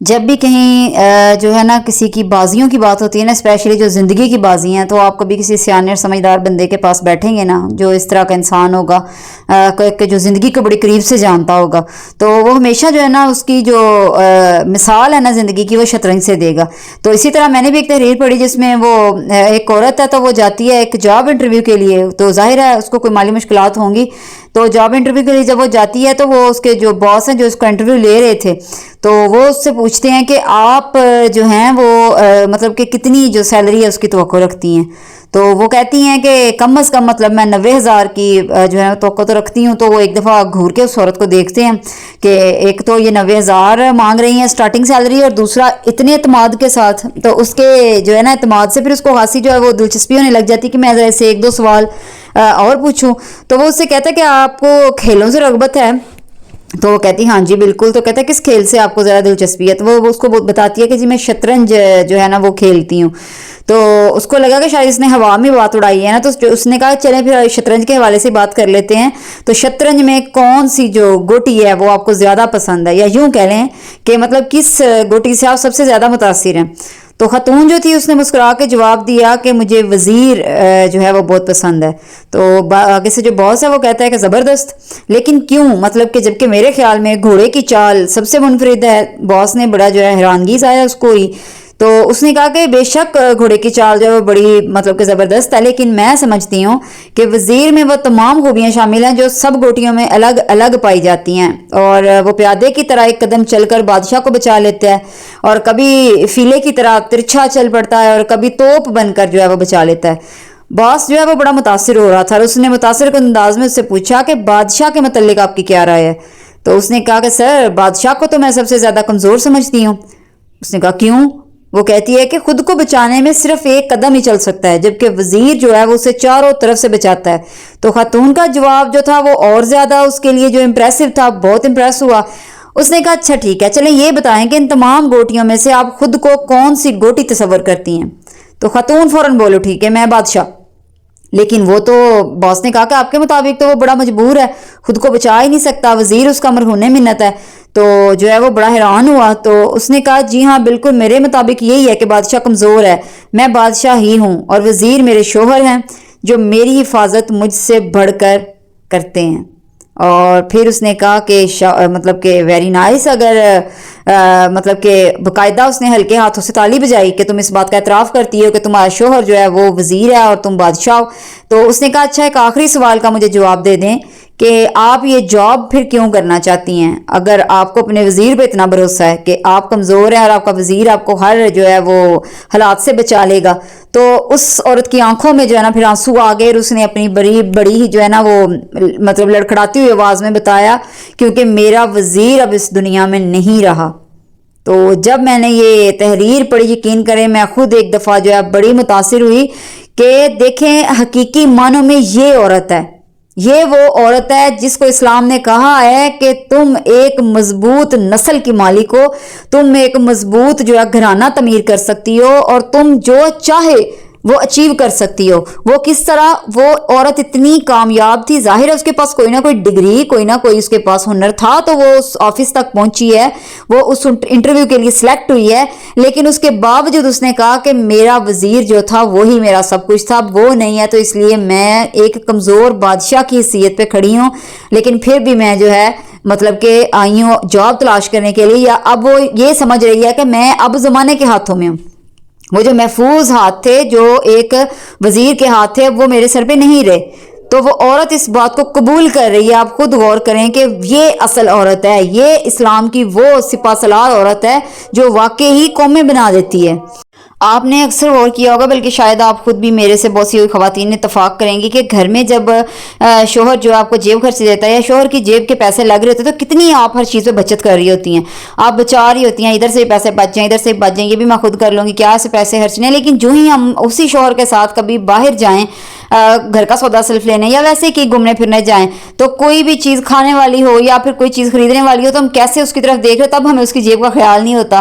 جب بھی کہیں جو ہے نا کسی کی بازیوں کی بات ہوتی ہے نا، اسپیشلی جو زندگی کی بازی ہیں، تو آپ کبھی کسی سیانے اور سمجھدار بندے کے پاس بیٹھیں گے نا، جو اس طرح کا انسان ہوگا کہ جو زندگی کو بڑی قریب سے جانتا ہوگا، تو وہ ہمیشہ جو ہے نا اس کی جو مثال ہے نا زندگی کی، وہ شطرنج سے دے گا۔ تو اسی طرح میں نے بھی ایک تحریر پڑھی جس میں وہ ایک عورت ہے، تو وہ جاتی ہے ایک جاب انٹرویو کے لیے، تو ظاہر ہے اس کو کوئی مالی مشکلات ہوں گی، تو جاب انٹرویو کے لیے جب وہ جاتی ہے تو وہ اس کے جو باس ہیں جو اس کا انٹرویو لے رہے تھے، تو وہ اس سے پوچھتے ہیں کہ آپ جو ہیں وہ مطلب کہ کتنی جو سیلری ہے اس کی توقع رکھتی ہیں، تو وہ کہتی ہیں کہ کم از کم مطلب میں 90,000 کی جو ہے توقع تو رکھتی ہوں۔ تو وہ ایک دفعہ گھور کے اس عورت کو دیکھتے ہیں کہ ایک تو یہ 90,000 مانگ رہی ہیں اسٹارٹنگ سیلری، اور دوسرا اتنے اعتماد کے ساتھ، تو اس کے جو ہے نا اعتماد سے پھر اس کو خاصی جو ہے وہ دلچسپی ہونے لگ جاتی کہ میں ذرا سے ایک دو سوال اور پوچھوں۔ تو وہ اس سے کہتا ہے کہ آپ کو کھیلوں سے رغبت ہے؟ تو وہ کہتی ہاں جی بالکل۔ تو کہتا ہے کس کھیل سے آپ کو ذرا دلچسپی ہے؟ تو وہ اس کو بتاتی ہے کہ جی میں شطرنج جو ہے نا وہ کھیلتی ہوں۔ تو اس کو لگا کہ شاید اس نے ہوا میں بات اڑائی ہے نا، تو اس نے کہا چلیں پھر شطرنج کے حوالے سے بات کر لیتے ہیں۔ تو شطرنج میں کون سی جو گوٹی ہے وہ آپ کو زیادہ پسند ہے، یا یوں کہہ لیں کہ مطلب کس گوٹی سے آپ سب سے زیادہ متاثر ہیں؟ تو خاتون جو تھی اس نے مسکرا کے جواب دیا کہ مجھے وزیر جو ہے وہ بہت پسند ہے۔ تو آگے سے جو باس ہے وہ کہتا ہے کہ زبردست، لیکن کیوں؟ مطلب کہ جبکہ میرے خیال میں گھوڑے کی چال سب سے منفرد ہے۔ باس نے بڑا جو ہے حیرانگیز آیا اس کو ہی، تو اس نے کہا کہ بے شک گھوڑے کی چال جو ہے وہ بڑی مطلب کہ زبردست ہے، لیکن میں سمجھتی ہوں کہ وزیر میں وہ تمام خوبیاں شامل ہیں جو سب گوٹیوں میں الگ الگ پائی جاتی ہیں، اور وہ پیادے کی طرح ایک قدم چل کر بادشاہ کو بچا لیتا ہے، اور کبھی فیلے کی طرح ترچھا چل پڑتا ہے، اور کبھی توپ بن کر جو ہے وہ بچا لیتا ہے۔ باس جو ہے وہ بڑا متاثر ہو رہا تھا، اور اس نے متاثر کن انداز میں اس سے پوچھا کہ بادشاہ کے متعلق آپ کی کیا رائے ہے؟ تو اس نے کہا کہ سر بادشاہ کو تو میں سب سے زیادہ کمزور سمجھتی ہوں۔ اس نے کہا کیوں؟ وہ کہتی ہے کہ خود کو بچانے میں صرف ایک قدم ہی چل سکتا ہے، جبکہ وزیر جو ہے وہ اسے چاروں طرف سے بچاتا ہے۔ تو خاتون کا جواب جو تھا وہ اور زیادہ اس کے لیے جو امپریسو تھا، بہت امپریس ہوا۔ اس نے کہا اچھا ٹھیک ہے، چلیں یہ بتائیں کہ ان تمام گوٹیوں میں سے آپ خود کو کون سی گوٹی تصور کرتی ہیں؟ تو خاتون فوراً بولو ٹھیک ہے میں بادشاہ۔ لیکن وہ تو باس نے کہا کہ آپ کے مطابق تو وہ بڑا مجبور ہے، خود کو بچا ہی نہیں سکتا، وزیر اس کا مرہون منت ہے۔ تو جو ہے وہ بڑا حیران ہوا، تو اس نے کہا جی ہاں بالکل میرے مطابق یہی ہے کہ بادشاہ کمزور ہے، میں بادشاہ ہی ہوں، اور وزیر میرے شوہر ہیں جو میری حفاظت مجھ سے بڑھ کر کرتے ہیں۔ اور پھر اس نے کہا کہ مطلب کہ ویری نائس، اگر مطلب کہ باقاعدہ اس نے ہلکے ہاتھوں سے تالی بجائی کہ تم اس بات کا اعتراف کرتی ہو کہ تمہارا شوہر جو ہے وہ وزیر ہے اور تم بادشاہ ہو۔ تو اس نے کہا اچھا ایک آخری سوال کا مجھے جواب دے دیں کہ آپ یہ جاب پھر کیوں کرنا چاہتی ہیں؟ اگر آپ کو اپنے وزیر پہ اتنا بھروسہ ہے کہ آپ کمزور ہیں اور آپ کا وزیر آپ کو ہر جو ہے وہ حالات سے بچا لے گا۔ تو اس عورت کی آنکھوں میں جو ہے نا پھر آنسو آ گئے، اور اس نے اپنی بڑی جو ہے نا وہ مطلب لڑکھڑاتی ہوئی آواز میں بتایا کیونکہ میرا وزیر اب اس دنیا میں نہیں رہا۔ تو جب میں نے یہ تحریر پڑھی، یقین کریں میں خود ایک دفعہ جو ہے بڑی متاثر ہوئی کہ دیکھیں حقیقی معنوں میں یہ عورت ہے، یہ وہ عورت ہے جس کو اسلام نے کہا ہے کہ تم ایک مضبوط نسل کی مالک ہو، تم ایک مضبوط جو ہے گھرانہ تعمیر کر سکتی ہو، اور تم جو چاہے وہ اچیو کر سکتی ہو۔ وہ کس طرح؟ وہ عورت اتنی کامیاب تھی، ظاہر ہے اس کے پاس کوئی نہ کوئی ڈگری، کوئی نہ کوئی اس کے پاس ہنر تھا، تو وہ اس آفس تک پہنچی ہے، وہ اس انٹرویو کے لیے سلیکٹ ہوئی ہے، لیکن اس کے باوجود اس نے کہا کہ میرا وزیر جو تھا وہی میرا سب کچھ تھا، وہ نہیں ہے، تو اس لیے میں ایک کمزور بادشاہ کی حیثیت پہ کھڑی ہوں، لیکن پھر بھی میں جو ہے مطلب کہ آئی ہوں جاب تلاش کرنے کے لیے، یا اب وہ یہ سمجھ رہی ہے کہ میں اب زمانے کے ہاتھوں میں ہوں، وہ جو محفوظ ہاتھ تھے جو ایک وزیر کے ہاتھ تھے وہ میرے سر پہ نہیں رہے۔ تو وہ عورت اس بات کو قبول کر رہی ہے۔ آپ خود غور کریں کہ یہ اصل عورت ہے، یہ اسلام کی وہ سپہ سالار عورت ہے جو واقعی ہی قومیں بنا دیتی ہے۔ آپ نے اکثر غور کیا ہوگا، بلکہ شاید آپ خود بھی میرے سے بہت سی خواتین اتفاق کریں گی کہ گھر میں جب شوہر جو آپ کو جیب خرچ دیتا ہے یا شوہر کی جیب کے پیسے لگ رہے ہوتے ہیں تو کتنی آپ ہر چیز پہ بچت کر رہی ہوتی ہیں، آپ بچا رہی ہوتی ہیں ادھر سے پیسے بچ جائیں، ادھر سے بچ جائیں، یہ بھی میں خود کر لوں گی، کیا سے پیسے خرچنے۔ لیکن جو ہی ہم اسی شوہر کے ساتھ کبھی باہر جائیں، گھر کا سودا سلف لینے یا ویسے کہ گھومنے پھرنے جائیں، تو کوئی بھی چیز کھانے والی ہو یا پھر کوئی چیز خریدنے والی ہو تو ہم کیسے اس کی طرف دیکھ رہے، تب ہمیں اس کی جیب کا خیال نہیں ہوتا،